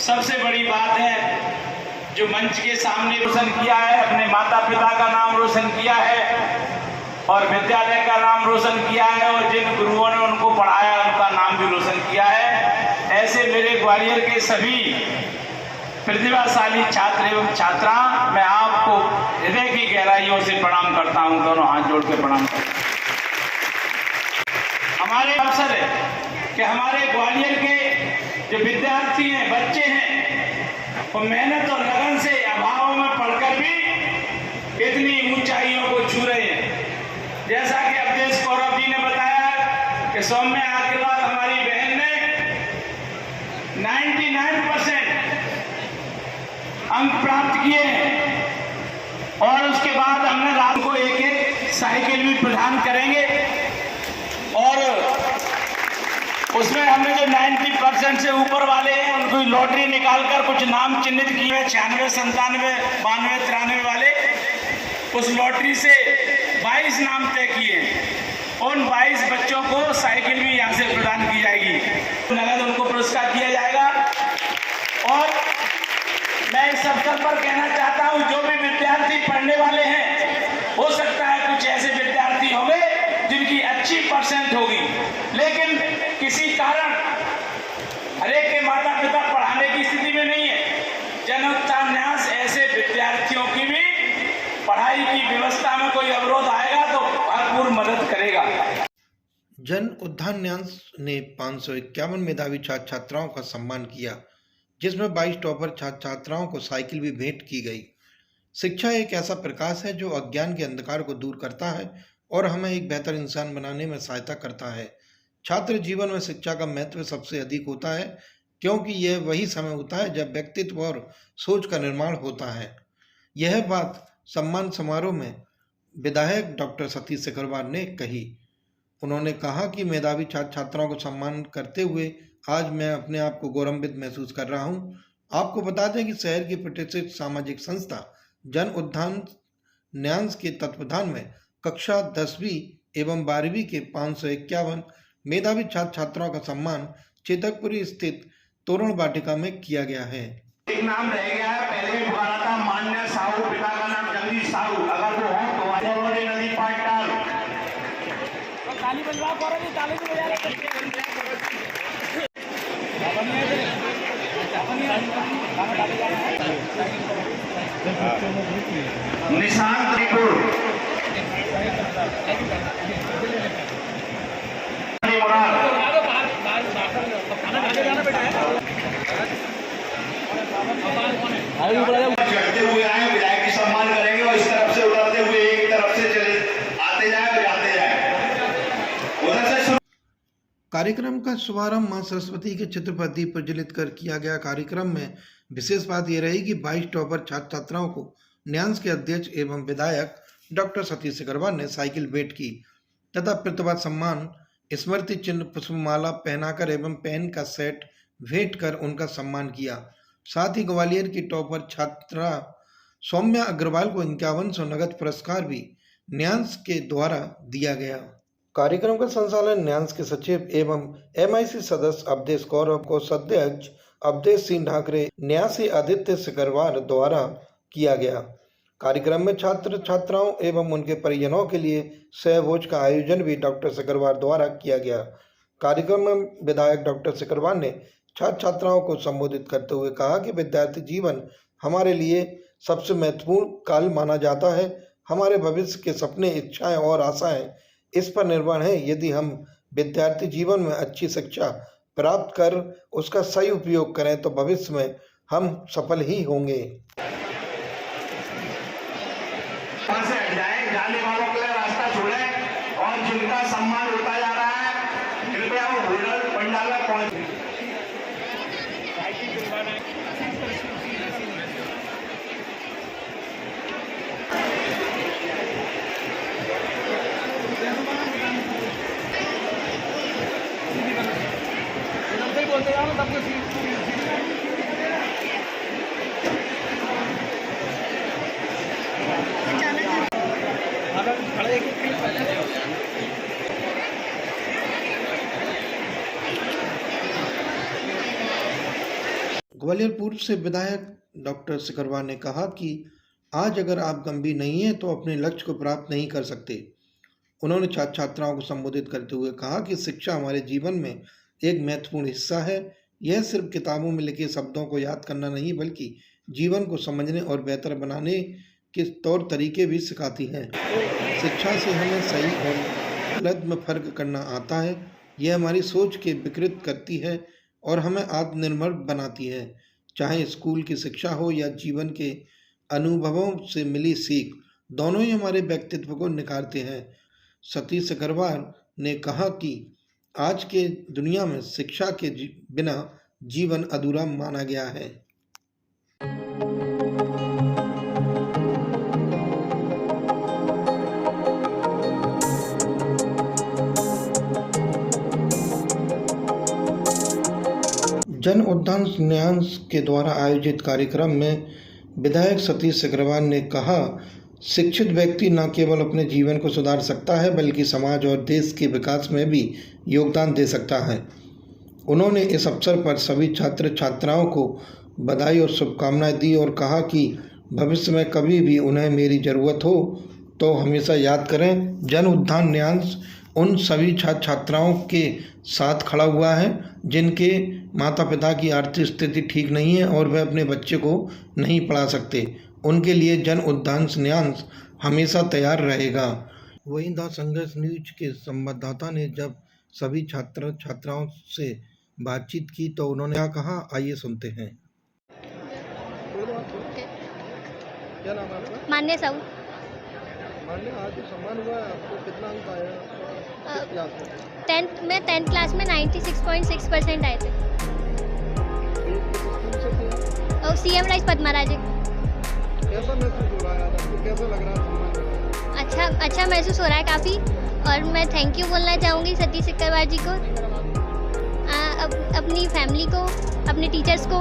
सबसे बड़ी बात है जो मंच के सामने रोशन किया है, अपने माता पिता का नाम रोशन किया है और विद्यालय का नाम रोशन किया है और जिन गुरुओं ने उनको पढ़ाया उनका नाम भी रोशन किया है। ऐसे मेरे ग्वालियर के सभी प्रतिभाशाली छात्र एवं छात्रा, मैं आपको हृदय की गहराइयों से प्रणाम करता हूं, दोनों हाथ जोड़ के प्रणाम करता हूं। हमारे अवसर है कि हमारे ग्वालियर के जो विद्यार्थी हैं, बच्चे हैं, वो मेहनत और लगन से अभाव में पढ़कर भी इतनी ऊंचाइयों को छू रहे हैं। जैसा कि अवधेश कौरव जी ने बताया कि सौम्या अग्रवाल हमारी बहन ने 99% अंक प्राप्त किए हैं और उसके बाद हमने रात को एक साइकिल भी प्रदान करेंगे और उसमें हमने जो 90% से ऊपर वाले हैं उनको लॉटरी निकालकर कुछ नाम चिन्हित किए हैं। 96, 97, 92, 93 वाले, उस लॉटरी से 22 नाम तय किए हैं। उन 22 बच्चों को साइकिल भी यहाँ से प्रदान की जाएगी, नगद उनको पुरस्कार किया जाएगा। और मैं इस अवसर पर कहना चाहता हूँ, जो भी विद्यार्थी पढ़ने वाले हैं, हो सकता है कुछ ऐसे विद्यार्थी होंगे जिनकी अच्छी परसेंट होगी, लेकिन किसी कारण हरेक के माता पिता पढ़ाने की स्थिति में नहीं है। जन उत्थान न्यास ऐसे विद्यार्थियों की भी पढ़ाई की व्यवस्था में कोई अवरोध आएगा तो भरपूर मदद करेगा। जन उत्थान न्यास ने 551 मेधावी छात्र छात्राओं का सम्मान किया, जिसमें 22 टॉपर छात्र छात्राओं को साइकिल भी भेंट की गई। शिक्षा एक ऐसा प्रकाश है जो अज्ञान के अंधकार को दूर करता है और हमें एक बेहतर इंसान बनाने में सहायता करता है। छात्र जीवन में शिक्षा का महत्व सबसे अधिक होता है, क्योंकि यह वही समय होता है जब व्यक्तित्व और सोच का निर्माण होता है। यह बात सम्मान समारोह में विधायक डॉक्टर सतीश सिकरवार ने कही। उन्होंने कहा कि मेधावी छात्र छात्राओं को सम्मान करते हुए आज मैं अपने आप को गौरवान्वित महसूस कर रहा हूं। आपको बता दें कि शहर की प्रतिष्ठित सामाजिक संस्था जन उत्थान न्यास के तत्वाधान में कक्षा 10वीं एवं 12वीं के 551 मेधावी छात्र छात्राओं का सम्मान चेतकपुरी स्थित तोरण वाटिका में किया गया है। एक नाम रह गया है, पहले भी पुकारा था मान्य साहू, पिता का नाम जगदीश साहू। अगर वो हो तो आगे नदी पाटडाल ताली बजवा करो, नहीं ताली भी बजा रहे। निशांत त्रिपुर चढ़ते हुए आए, विधायक की सम्मान करेंगे और इस तरफ से उतरते हुए एक तरफ से चले आते जाए जाते जाए उधर से। कार्यक्रम का शुभारंभ मां सरस्वती के चित्र पर दीप प्रज्वलित कर किया गया। कार्यक्रम में विशेष बात यह रही कि 22 टॉपर छात्र छात्राओं को न्यास के अध्यक्ष एवं विधायक डॉक्टर सतीश सिकरवार ने साइकिल भेंट की तथा प्रतिभा सम्मान, स्मृति चिन्ह, पुष्पमाला पहनाकर एवं पेन का सेट भेंट कर उनका सम्मान किया। साथ ही ग्वालियर की टॉपर छात्रा सौम्या अग्रवाल को 5100 नगद पुरस्कार भी न्यास के द्वारा दिया गया। कार्यक्रम का संचालन न्यास के सचिव एवं MIC सदस्य अवधेश कौरव, कोषाध्यक्ष अवधेश सिंह ढाकरे, न्यासी आदित्य सिकरवार द्वारा किया गया। कार्यक्रम में छात्र छात्राओं एवं उनके परिजनों के लिए सहभोज का आयोजन भी डॉक्टर सिकरवार द्वारा किया गया। कार्यक्रम में विधायक डॉक्टर सिकरवार ने छात्र छात्राओं को संबोधित करते हुए कहा कि विद्यार्थी जीवन हमारे लिए सबसे महत्वपूर्ण काल माना जाता है। हमारे भविष्य के सपने, इच्छाएं और आशाएं इस पर निर्भर हैं। यदि हम विद्यार्थी जीवन में अच्छी शिक्षा प्राप्त कर उसका सही उपयोग करें तो भविष्य में हम सफल ही होंगे। जाने वालों के लिए रास्ता छोड़ें और जिनका सम्मान होता जा रहा है कृपया वो भोजन पंडाल में पहुंचे। ग्वालियर पूर्व से विधायक डॉक्टर सिकरवार ने कहा कि आज अगर आप गंभीर नहीं हैं तो अपने लक्ष्य को प्राप्त नहीं कर सकते। उन्होंने छात्र छात्राओं को संबोधित करते हुए कहा कि शिक्षा हमारे जीवन में एक महत्वपूर्ण हिस्सा है। यह सिर्फ किताबों में लिखे शब्दों को याद करना नहीं बल्कि जीवन को समझने और बेहतर बनाने के तौर तरीके भी सिखाती है। शिक्षा से हमें सही और गलत में फर्क करना आता है। यह हमारी सोच के विकृत करती है और हमें आत्मनिर्भर बनाती है। चाहे स्कूल की शिक्षा हो या जीवन के अनुभवों से मिली सीख, दोनों ही हमारे व्यक्तित्व को निखारते हैं। सतीश अग्रवाल ने कहा कि आज के दुनिया में शिक्षा के बिना जीवन अधूरा माना गया है। जन उद्यान न्यास के द्वारा आयोजित कार्यक्रम में विधायक सतीश अग्रवाल ने कहा, शिक्षित व्यक्ति न केवल अपने जीवन को सुधार सकता है बल्कि समाज और देश के विकास में भी योगदान दे सकता है। उन्होंने इस अवसर पर सभी छात्र छात्राओं को बधाई और शुभकामनाएं दी और कहा कि भविष्य में कभी भी उन्हें मेरी ज़रूरत हो तो हमेशा याद करें। जन उद्यान न्यास उन सभी छात्र छात्राओं के साथ खड़ा हुआ है जिनके माता पिता की आर्थिक स्थिति ठीक नहीं है और वे अपने बच्चे को नहीं पढ़ा सकते। उनके लिए जन उद्यान न्यास हमेशा तैयार रहेगा। वहीं द संघर्ष न्यूज के संवाददाता ने जब सभी छात्र छात्राओं से बातचीत की तो उन्होंने क्या कहा, आइए सुनते हैं। क्या नाम है आपका? मान्य साहू। मान्य, आज जो सम्मान हुआ है आपको कितना अंक आया किस क्लास में? 10th क्लास में 96.6% आए थे। किस स्कूल से थे आप? और CM राइस पद्माराजे। कैसा महसूस हो रहा है आज आपको, कैसा लग रहा है सम्मान? अच्छा महसूस हो रहा है काफ़ी। और मैं थैंक यू बोलना चाहूँगी सतीश सिकरवार जी को, अपनी फैमिली को, अपने टीचर्स को।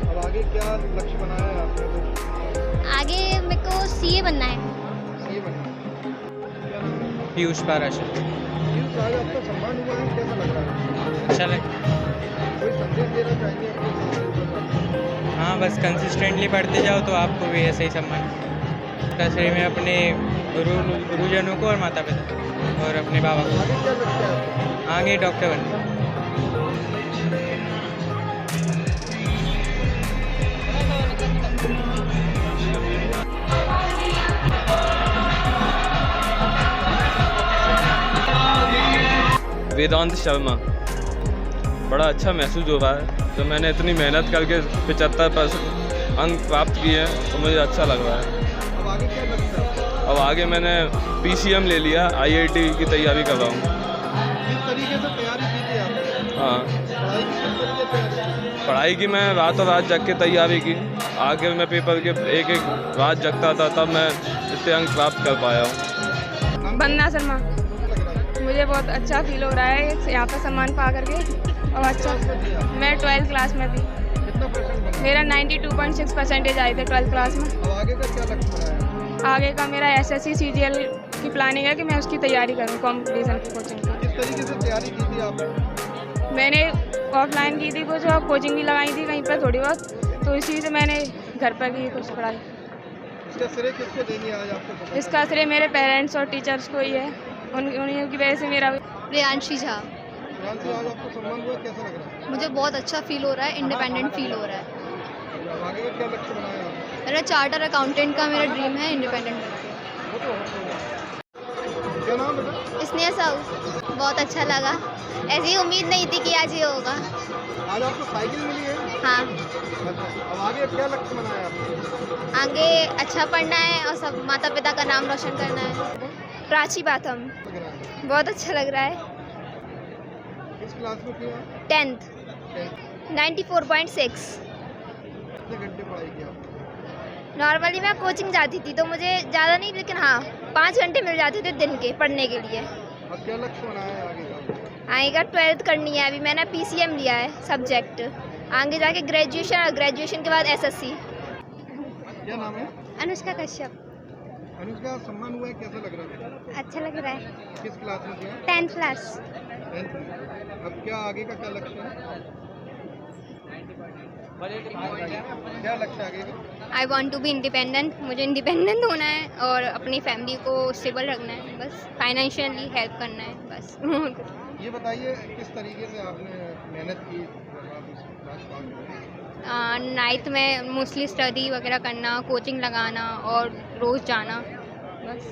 अब आगे क्या लक्ष्य बनाया है आपने? आगे मेरे को CA बनना है। CA बनना है। क्या नाम है? पीयूष पाराशर। पीयूष, आज आपका सम्मान हुआ है, कैसा लग रहा है? अच्छा लग। कोई संदेश देना चाहेंगे अपने? हाँ, बस कंसिस्टेंटली पढ़ते जाओ तो आपको भी ऐसे ही सम्मान। श्री में अपने गुरुजनों को और माता पिता और अपने बाबा को। आगे क्या लक्ष्य है आपका? आगे डॉक्टर बनना। वेदांत शर्मा। बड़ा अच्छा महसूस हो रहा है। तो मैंने इतनी मेहनत करके 75% अंक प्राप्त किए हैं तो मुझे अच्छा लग रहा है। अब आगे क्या लक्ष्य है? अब आगे मैंने PCM ले लिया, IIT की तैयारी कर रहा हूँ। किस तरीके से तैयारी की थी आपने? हाँ, पढ़ाई की किस तरीके से तैयारी की? पढ़ाई की मैं रातों रात जग के तैयारी की। आगे मैं पेपर के एक रात जगता था तब मैं इतने अंक प्राप्त कर पाया हूँ। वंदना शर्मा। मुझे बहुत अच्छा फील हो रहा है यहाँ पे सम्मान पा करके। और अच्छा, मैं 12th क्लास में थी। कितना परसेंट बना? मेरा 92.6% आए थे 12th क्लास में। अब आगे का क्या लक्ष्य बनाया है? आगे का मेरा SSC CGL की प्लानिंग है कि मैं उसकी तैयारी करूँ, कंपटीशन की कोचिंग की। किस तरीके से तैयारी की थी आपने? मैंने ऑफलाइन की थी कुछ और कोचिंग भी लगाई थी कहीं पर थोड़ी बहुत, तो इसी से मैंने घर पर की कुछ पढ़ाई। इसका श्रेय किसको देंगे आज आपको? इसका श्रेय मेरे पेरेंट्स और टीचर्स को ही है। उन्हीं की वजह से मेरा। प्रियांशी झा। प्रियांशी, आज आपको सम्मान हुआ, कैसा लग रहा है? मुझे बहुत अच्छा फील हो रहा है, इंडिपेंडेंट फील हो रहा है। अब आगे का क्या लक्ष्य बनाया आपने? मेरा चार्टर अकाउंटेंट का मेरा ड्रीम है, इंडिपेंडेंट। क्या नाम बेटा? स्नेहा साहू। बहुत अच्छा लगा, ऐसी उम्मीद नहीं थी कि आज ये होगा। आज आपको साइकिल मिली है? हाँ। अच्छा, अब आगे क्या लक्ष्य बनाया आपने? आगे अच्छा पढ़ना है और सब माता पिता का नाम रोशन करना है। प्राची बाथम। लग रहा है? बहुत अच्छा लग रहा है। किस क्लास में थी आप? 10th 94.6। कितने घंटे पढ़ाई की आपने? नॉर्मली मैं कोचिंग जाती थी तो मुझे ज़्यादा नहीं, लेकिन हाँ 5 घंटे मिल जाते थे दिन के पढ़ने के लिए। अब क्या लक्ष्य बनाया है आगे का? आगे का 12th करनी है। अभी मैंने PCM लिया है सब्जेक्ट। आगे जाके ग्रेजुएशन और ग्रेजुएशन के बाद SSC। क्या नाम है? अनुष्का कश्यप। अनुष्का, सम्मान हुआ है, कैसा लग रहा है? अच्छा लग रहा है। किस क्लास में थी आप? 10th class. 10th में। अब क्या आगे का क्या लक्ष्य है? क्या लक्ष्य आगे का? I want to be independent, मुझे इंडिपेंडेंट होना है और अपनी फैमिली को स्टेबल रखना है, बस फाइनेंशियली हेल्प करना है बस। ये बताइए किस तरीके से आपने मेहनत की जब आप इस क्लास पास हुए? नाइट में मोस्टली स्टडी वगैरह करना, कोचिंग लगाना और रोज़ जाना, बस।